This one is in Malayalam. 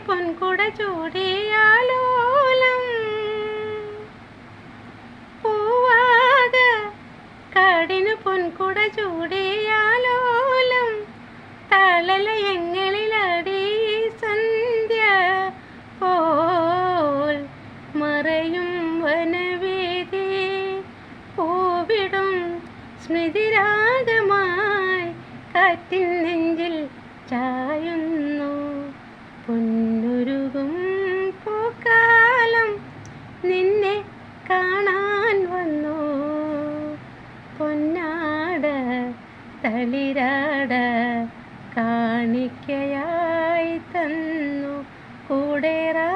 പൊൻകുട ചൂടിയാലോലം പൂവാക കാടിന് പൊൻകുട ചൂടിയാലോലം താളലയങ്ങളിലടി സന്ധ്യ പോൽ മറയും വനവേദി പൂവിടും സ്മൃതിരാഗമായി കാറ്റിൻ നെഞ്ചിൽ ചായുന്നു പൊന്നുരുകും പൂക്കാലം നിന്നെ കാണാൻ വന്നു പൊന്നാട തളിരാട കാണിക്കയായി തന്നു കൂടേറാ